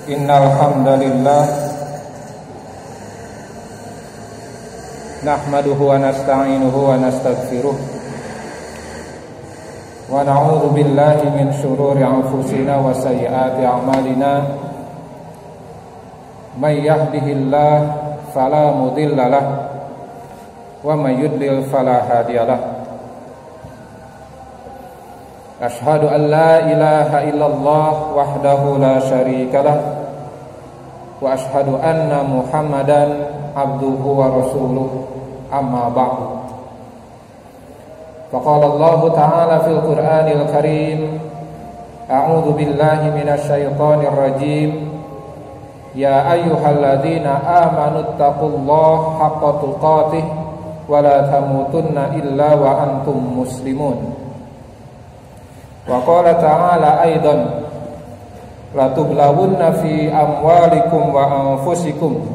Innal hamdalillah nahmaduhu wa nasta'inuhu wa nastaghfiruh wa na'udzu billahi min shururi anfusina wa sayyiati a'malina may yahdihillahu fala mudilla lahu wa may yudlil fala hadiyalah. Ashhadu an la ilaha illallah wahdahu la syarika lah wa ashhadu anna Muhammadan abduhu wa rasuluh, amma ba'du. Faqala Allah ta'ala fil Qur'anil Karim, a'udzu billahi minasy syaithanir rajim, ya ayyuhalladzina amanu taqullaha haqqa tuqatih wa la tamutunna illa wa antum muslimun. Wa qala ta'ala aidan la tublawunna fi amwalikum wa anfusikum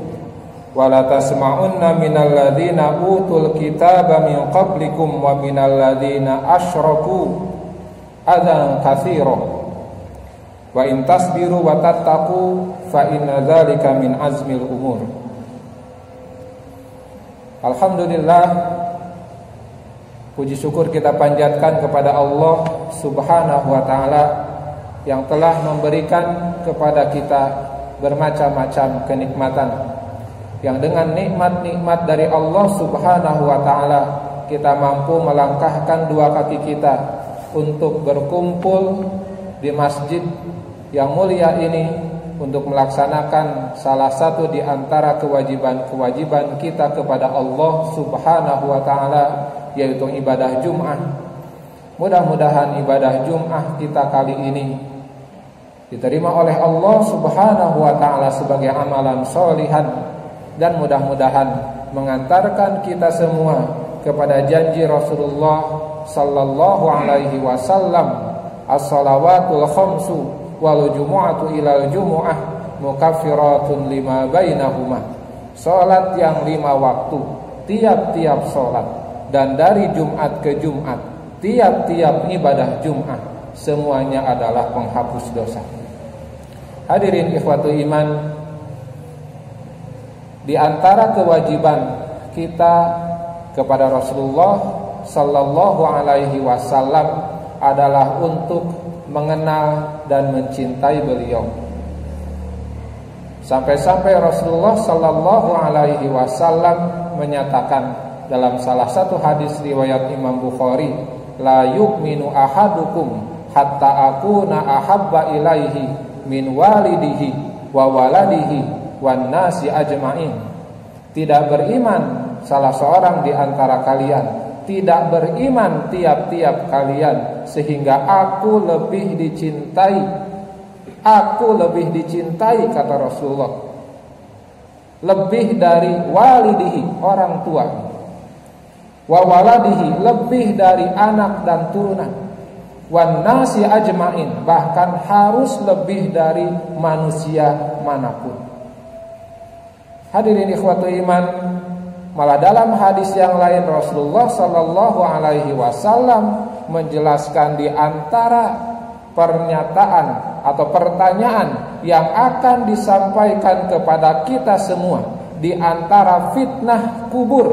wa la tasma'unna minal ladzina utul kitaba min qablikum wa minal ladzina asyraku adzan katsira wa in tasbiru wa tattaqu fa inna dzalika min azmil umur. Alhamdulillah, puji syukur kita panjatkan kepada Allah Subhanahu wa ta'ala yang telah memberikan kepada kita bermacam-macam kenikmatan, yang dengan nikmat-nikmat dari Allah Subhanahu wa ta'ala kita mampu melangkahkan dua kaki kita untuk berkumpul di masjid yang mulia ini untuk melaksanakan salah satu di antara kewajiban-kewajiban kita kepada Allah Subhanahu wa ta'ala, yaitu ibadah Jum'ah. Mudah-mudahan ibadah Jum'ah kita kali ini diterima oleh Allah Subhanahu wa ta'ala sebagai amalan sholihan, dan mudah-mudahan mengantarkan kita semua kepada janji Rasulullah sallallahu alaihi wasallam, as-salawatul khamsu wal jumu'atu ilal jumu'ah mukaffiratun lima bainahuma. Salat yang 5 waktu tiap-tiap salat, dan dari Jumat ke Jumat tiap-tiap ibadah Jum'ah semuanya adalah penghapus dosa. Hadirin ikhwatu iman, di antara kewajiban kita kepada Rasulullah sallallahu alaihi wasallam adalah untuk mengenal dan mencintai beliau. Sampai-sampai Rasulullah sallallahu alaihi wasallam menyatakan dalam salah satu hadis riwayat Imam Bukhari, la yu'minu ahadukum hatta akuna ahabba ilaihi min walidihi wa waladihi wan nasi ajma'in. Tidak beriman salah seorang di antara kalian, tidak beriman tiap-tiap kalian sehingga aku lebih dicintai kata Rasulullah, lebih dari walidihi orang tua, wa waladihi lebih dari anak dan turunan, wan nasi ajmain bahkan harus lebih dari manusia manapun. Hadirin ikhwatu iman, malah dalam hadis yang lain Rasulullah sallallahu alaihi wasallam menjelaskan di antara pernyataan atau pertanyaan yang akan disampaikan kepada kita semua di antara fitnah kubur,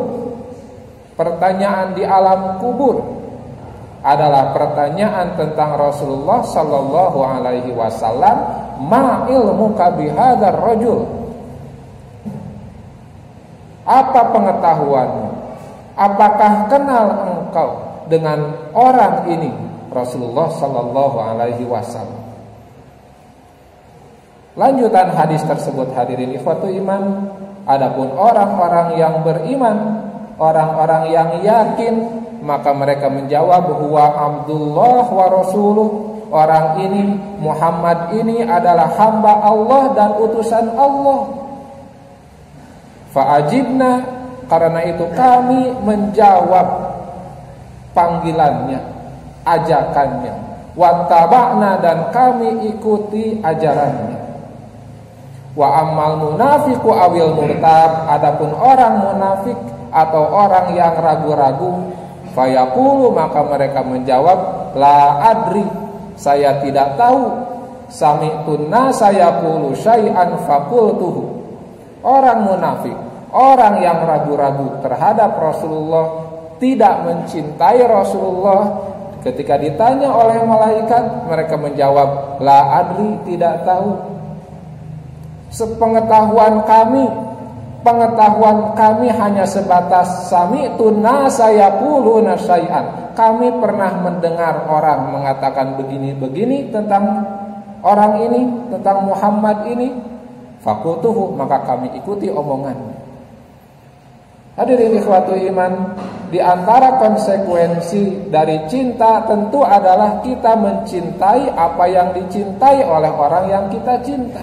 pertanyaan di alam kubur, adalah pertanyaan tentang Rasulullah sallallahu alaihi wasallam, ma ilmuka bihadzal rajul? Apa pengetahuanmu? Apakah kenal engkau dengan orang ini? Rasulullah sallallahu alaihi wasallam. Lanjutan hadis tersebut, hadirin ikhwatu iman, adapun orang-orang yang beriman, orang-orang yang yakin, maka mereka menjawab huwa Abdullah wa rasuluh. Orang ini, Muhammad ini adalah hamba Allah dan utusan Allah. Fa'ajibna, karena itu kami menjawab panggilannya, ajakannya. Wattaba'na, dan kami ikuti ajarannya. Wa ammal munafiqu awil murtab, adapun orang munafik atau orang yang ragu-ragu, Fayaqulu, maka mereka menjawab, la adri, saya tidak tahu. Sami'tun nasa yaqulu syai'an faqultuhu. Orang munafik, orang yang ragu-ragu terhadap Rasulullah, tidak mencintai Rasulullah, ketika ditanya oleh malaikat, mereka menjawab, la adri, tidak tahu. Sepengetahuan kami hanya sebatas sami'tun nasa yaquluna syai'an. Kami pernah mendengar orang mengatakan begini-begini tentang orang ini, tentang Muhammad ini. Faqultuhu, maka kami ikuti omongannya. Hadirin ikhwatul iman, di antara konsekuensi dari cinta tentu adalah kita mencintai apa yang dicintai oleh orang yang kita cinta.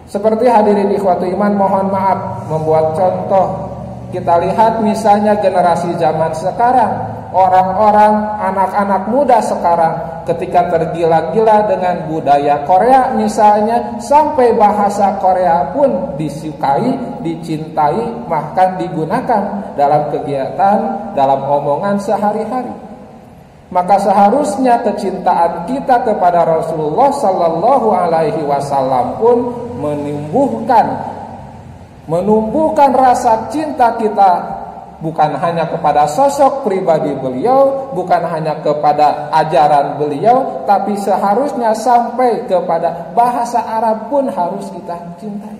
Seperti hadirin ikhwatul iman, mohon maaf membuat contoh. Kita lihat misalnya generasi zaman sekarang, orang-orang, anak-anak muda sekarang ketika tergila-gila dengan budaya Korea misalnya, sampai bahasa Korea pun disukai, dicintai, bahkan digunakan dalam kegiatan, dalam omongan sehari-hari. Maka seharusnya kecintaan kita kepada Rasulullah sallallahu alaihi wasallam pun menumbuhkan rasa cinta kita, bukan hanya kepada sosok pribadi beliau, bukan hanya kepada ajaran beliau, tapi seharusnya sampai kepada bahasa Arab pun harus kita cintai.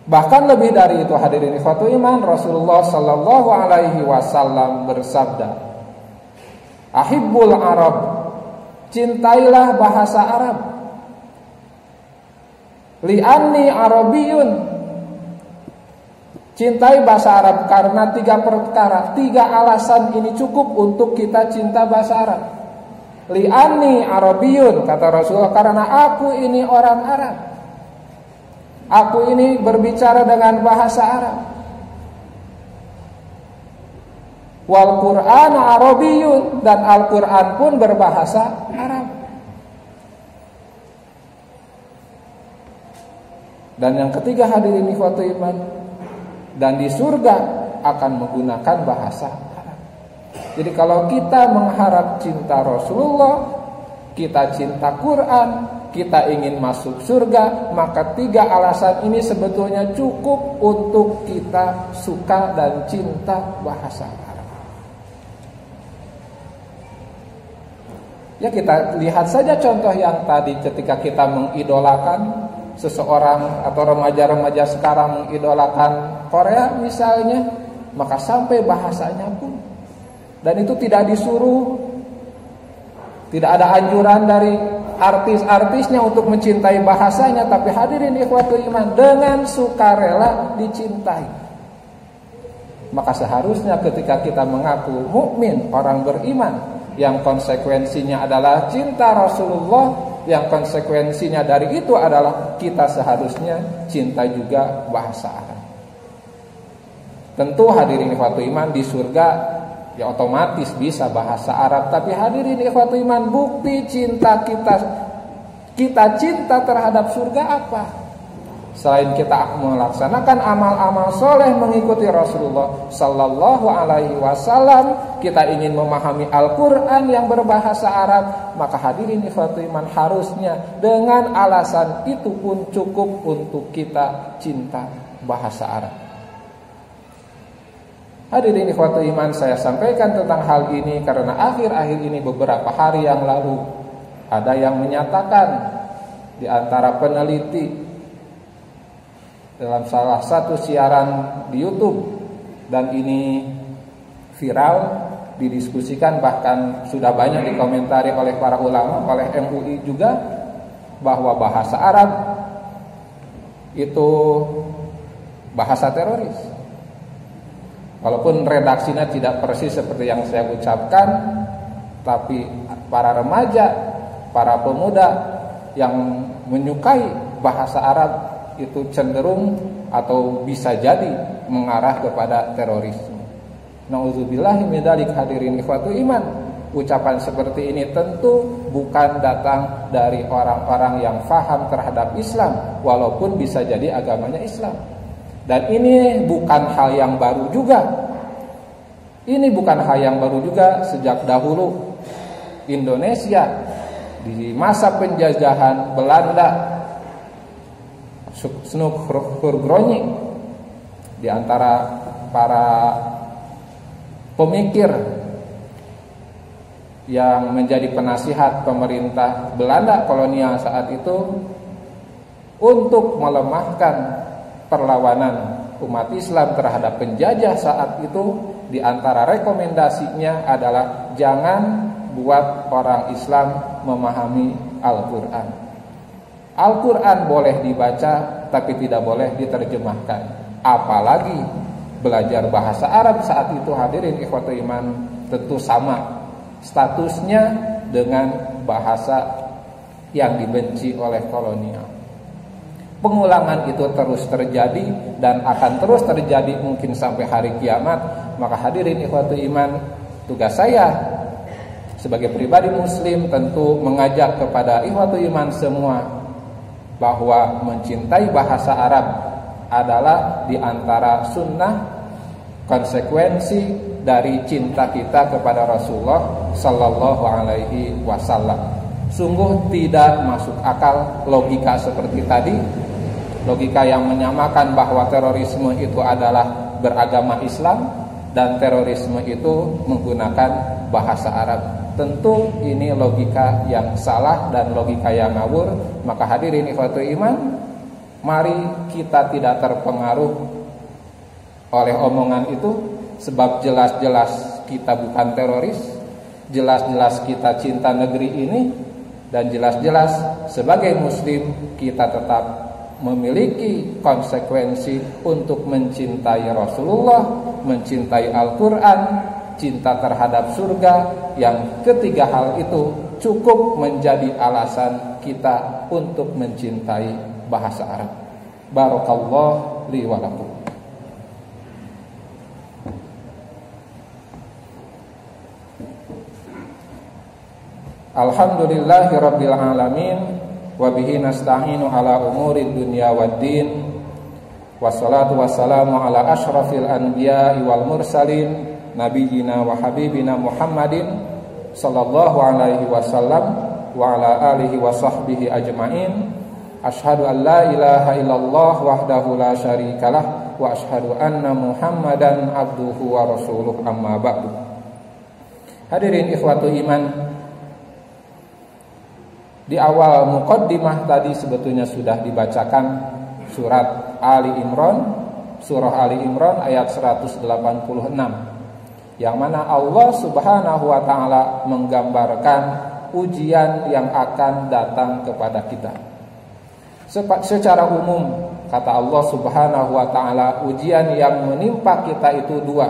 Bahkan lebih dari itu hadirin ikhwatul iman, Rasulullah sallallahu alaihi wasallam bersabda, ahibbul Arab, cintailah bahasa Arab. Li'anni Arabiyun, cintai bahasa Arab karena 3 perkara, 3 alasan ini cukup untuk kita cinta bahasa Arab. Li'anni Arabiyun, kata Rasulullah, karena aku ini orang Arab. Aku ini berbicara dengan bahasa Arab. Wal Qur'an Arabiyun, dan Al-Quran pun berbahasa Arab. Dan yang ketiga hadirin ikhwatul iman, dan di surga akan menggunakan bahasa Arab. Jadi kalau kita mengharap cinta Rasulullah, kita cinta Quran, kita ingin masuk surga, maka 3 alasan ini sebetulnya cukup untuk kita suka dan cinta bahasa Arab. Ya, kita lihat saja contoh yang tadi, ketika kita mengidolakan seseorang atau remaja-remaja sekarang mengidolakan Korea misalnya, maka sampai bahasanya pun, dan itu tidak disuruh, tidak ada anjuran dari artis-artisnya untuk mencintai bahasanya, tapi hadirin ikhwatul iman, dengan sukarela dicintai. Maka seharusnya ketika kita mengaku mukmin, orang beriman, yang konsekuensinya adalah cinta Rasulullah, yang konsekuensinya dari itu adalah kita seharusnya cinta juga bahasa Arab. Tentu hadirin ikhwatul iman, di surga ya otomatis bisa bahasa Arab. Tapi hadirin ikhwatul iman, bukti cinta kita cinta terhadap surga apa? Selain kita melaksanakan amal-amal soleh mengikuti Rasulullah sallallahu alaihi wasallam, kita ingin memahami Al-Quran yang berbahasa Arab, maka hadirin ikhwatul iman, harusnya dengan alasan itu pun cukup untuk kita cinta bahasa Arab. Hadirin ikhwatul iman, saya sampaikan tentang hal ini karena akhir-akhir ini, beberapa hari yang lalu, ada yang menyatakan di antara peneliti dalam salah satu siaran di YouTube, dan ini viral, didiskusikan, bahkan sudah banyak dikomentari oleh para ulama, oleh MUI juga, bahwa bahasa Arab itu bahasa teroris. Walaupun redaksinya tidak persis seperti yang saya ucapkan, tapi para remaja, para pemuda yang menyukai bahasa Arab itu cenderung atau bisa jadi mengarah kepada terorisme. Nauzubillahi min dzalik, hadirin ikhwatul iman. Ucapan seperti ini tentu bukan datang dari orang-orang yang faham terhadap Islam, walaupun bisa jadi agamanya Islam. Dan ini bukan hal yang baru juga. Ini bukan hal yang baru juga. Sejak dahulu Indonesia di masa penjajahan Belanda, Snoek Hurgronje di antara para pemikir yang menjadi penasihat pemerintah Belanda kolonial saat itu untuk melemahkan perlawanan umat Islam terhadap penjajah saat itu, di antara rekomendasinya adalah jangan buat orang Islam memahami Al-Quran. Al-Quran boleh dibaca tapi tidak boleh diterjemahkan. Apalagi belajar bahasa Arab saat itu, hadirin ikhwatul iman, tentu sama statusnya dengan bahasa yang dibenci oleh kolonial. Pengulangan itu terus terjadi dan akan terus terjadi mungkin sampai hari kiamat. Maka hadirin ikhwatul iman, tugas saya sebagai pribadi muslim tentu mengajak kepada ikhwatul iman semua bahwa mencintai bahasa Arab adalah di antara sunnah, konsekuensi dari cinta kita kepada Rasulullah sallallahu alaihi wasallam. Sungguh tidak masuk akal logika seperti tadi, logika yang menyamakan bahwa terorisme itu adalah beragama Islam dan terorisme itu menggunakan bahasa Arab. Tentu ini logika yang salah dan logika yang ngawur. Maka hadirin ikhwatul iman, mari kita tidak terpengaruh oleh omongan itu, sebab jelas-jelas kita bukan teroris, jelas-jelas kita cinta negeri ini, dan jelas-jelas sebagai muslim kita tetap memiliki konsekuensi untuk mencintai Rasulullah, mencintai Al-Quran, cinta terhadap surga. Yang ketiga hal itu cukup menjadi alasan kita untuk mencintai bahasa Arab. Barakallahu li wa lakum. Alhamdulillahi rabbil alamin, wa bihi nasta'inu ala umuri dunya waddin, wassalatu wassalamu ala asyrafil anbiya'i wal mursalin, nabiyyina wa habibina Muhammadin sallallahu alaihi wasallam wa ala alihi wa sahbihi ajma'in. Asyhadu an la ilaha illallah wahdahu la syarikalah wa asyhadu anna Muhammadan abduhu wa rasuluh, amma ba'du. Hadirin ikhwatul iman, di awal muqaddimah tadi sebetulnya sudah dibacakan surat Ali Imran, surah Ali Imran ayat 186, yang mana Allah Subhanahu wa taala menggambarkan ujian yang akan datang kepada kita. Secara umum kata Allah Subhanahu wa taala, ujian yang menimpa kita itu dua.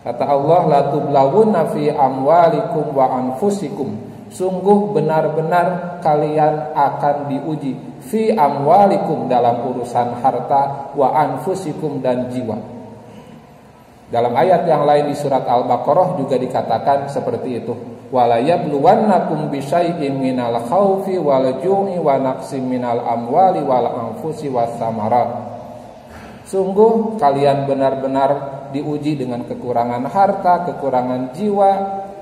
Kata Allah, la tublawunna fi amwalikum wa anfusikum. Sungguh benar-benar kalian akan diuji fi amwalikum, dalam urusan harta, wa anfusikum, dan jiwa. Dalam ayat yang lain di surat Al-Baqarah juga dikatakan seperti itu. Wala yabluwannakum bisyai'in minal khaufi wal ju'i wa naqsim minal amwali wal anfusi was samarat. Sungguh kalian benar-benar diuji dengan kekurangan harta, kekurangan jiwa,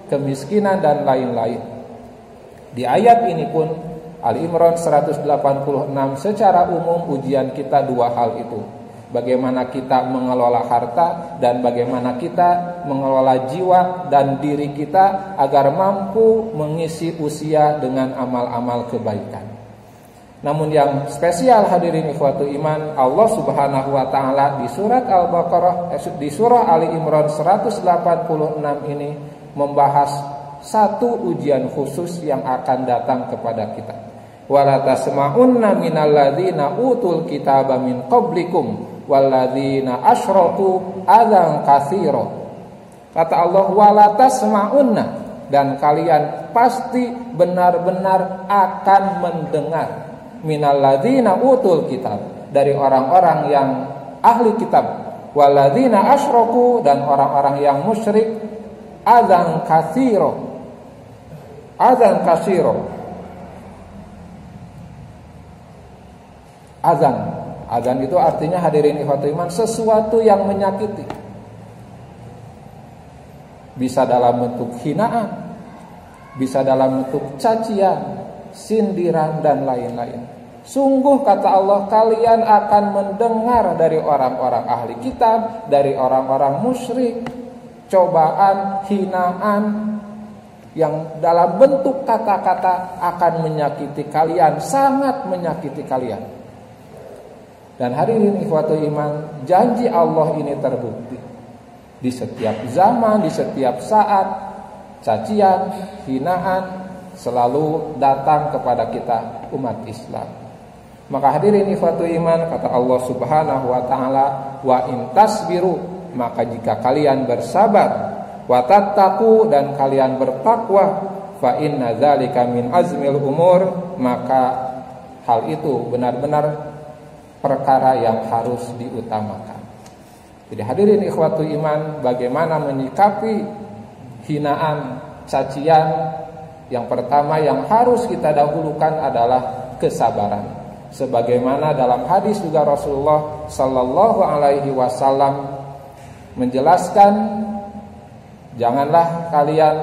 kemiskinan, dan lain-lain. Di ayat ini pun Ali Imran 186 secara umum ujian kita dua hal itu. Bagaimana kita mengelola harta dan bagaimana kita mengelola jiwa dan diri kita agar mampu mengisi usia dengan amal-amal kebaikan. Namun yang spesial hadirin ikhwatul iman, Allah Subhanahu wa taala di surat Al-Baqarah, di surah Ali Imran 186 ini membahas satu ujian khusus yang akan datang kepada kita. Wala tasma'unna minal ladzina utul kitaba min qablikum wal ladzina asyraku adzan katsira. Kata Allah, wala tasma'unna, dan kalian pasti benar-benar akan mendengar, minal ladzina utul kitab, dari orang-orang yang ahli kitab, wal ladzina asyraku, dan orang-orang yang musyrik, adzan katsira, azan kasiro. Azan Adzan itu artinya hadirin ikhwatul iman sesuatu yang menyakiti. Bisa dalam bentuk hinaan, bisa dalam bentuk cacian, sindiran dan lain-lain. Sungguh kata Allah, kalian akan mendengar dari orang-orang ahli kitab, dari orang-orang musyrik, cobaan, hinaan yang dalam bentuk kata-kata akan menyakiti kalian, sangat menyakiti kalian. Dan hadirin ikhwatul iman, janji Allah ini terbukti di setiap zaman, di setiap saat. Cacian, hinaan selalu datang kepada kita umat Islam. Maka hadirin ikhwatul iman, kata Allah Subhanahu wa taala, wa in tasbiru, maka jika kalian bersabar, wa tattaqu, dan kalian bertakwa, fa inna dzalika min azmil umur, maka hal itu benar-benar perkara yang harus diutamakan. Jadi hadirin ikhwatul iman, bagaimana menyikapi hinaan, cacian? Yang pertama yang harus kita dahulukan adalah kesabaran. Sebagaimana dalam hadis juga Rasulullah sallallahu alaihi wasallam menjelaskan, janganlah kalian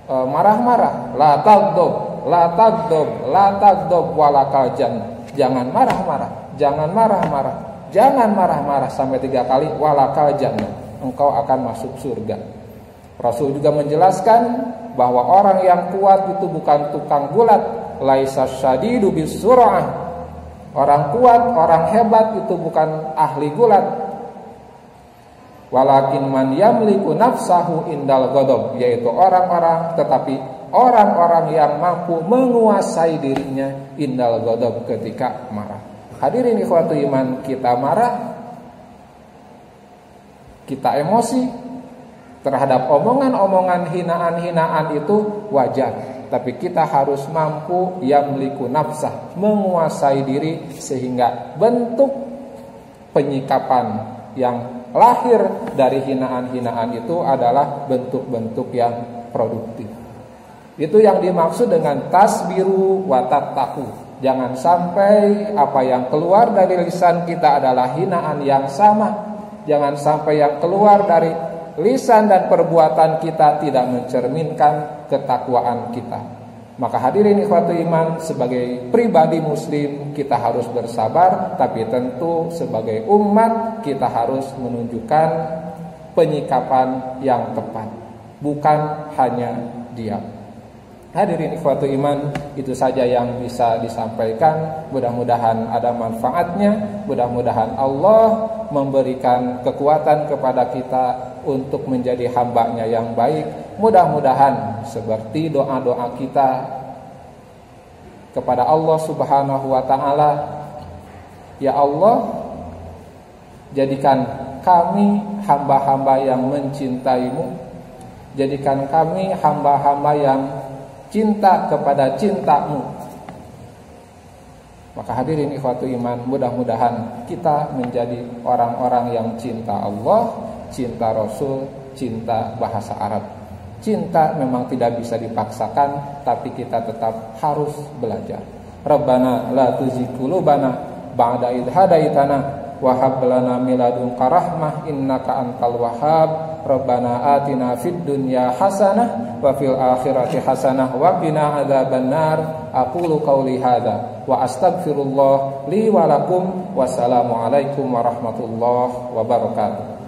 marah-marah, la taghdab, la taghdab, la taghdab walakal jannah. Jangan marah-marah, jangan marah-marah, jangan marah-marah sampai 3 kali, walakal jannah, engkau akan masuk surga. Rasul juga menjelaskan bahwa orang yang kuat itu bukan tukang gulat, laisa syadidu bisur'ah. Orang kuat, orang hebat itu bukan ahli gulat, walakin man yamliku nafsahu indal ghadab, yaitu orang-orang, tetapi orang-orang yang mampu menguasai dirinya indal ghadab, ketika marah. Hadirin ikhwatul iman, kita marah, kita emosi terhadap omongan-omongan hinaan-hinaan itu wajar. Tapi kita harus mampu yamliku nafsah, menguasai diri, sehingga bentuk penyikapan yang lahir dari hinaan-hinaan itu adalah bentuk-bentuk yang produktif. Itu yang dimaksud dengan tasbiru wa tattaqu. Jangan sampai apa yang keluar dari lisan kita adalah hinaan yang sama. Jangan sampai yang keluar dari lisan dan perbuatan kita tidak mencerminkan ketakwaan kita. Maka hadirin ikhwatul iman, sebagai pribadi muslim kita harus bersabar, tapi tentu sebagai umat kita harus menunjukkan penyikapan yang tepat, bukan hanya diam. Hadirin ikhwatul iman, itu saja yang bisa disampaikan. Mudah-mudahan ada manfaatnya. Mudah-mudahan Allah memberikan kekuatan kepada kita untuk menjadi hamba-Nya yang baik. Mudah-mudahan seperti doa-doa kita kepada Allah Subhanahu wa taala, ya Allah, jadikan kami hamba-hamba yang mencintai-Mu. Jadikan kami hamba-hamba yang cinta kepada cinta-Mu. Maka hadirin ikhwatul iman, mudah-mudahan kita menjadi orang-orang yang cinta Allah, cinta Rasul, cinta bahasa Arab. Cinta memang tidak bisa dipaksakan, tapi kita tetap harus belajar. Rabbana la tuzigh qulubana ba'da idh hadaitana wa hab lana min ladunka rahmah innaka antal wahhab. Rabbana atina fid dunya hasanah wa fil akhirati hasanah wa qina adzabannar. Aqulu qauli hadza wa astaghfirullah li wa lakum. Wassalamu alaikum warahmatullahi wabarakatuh.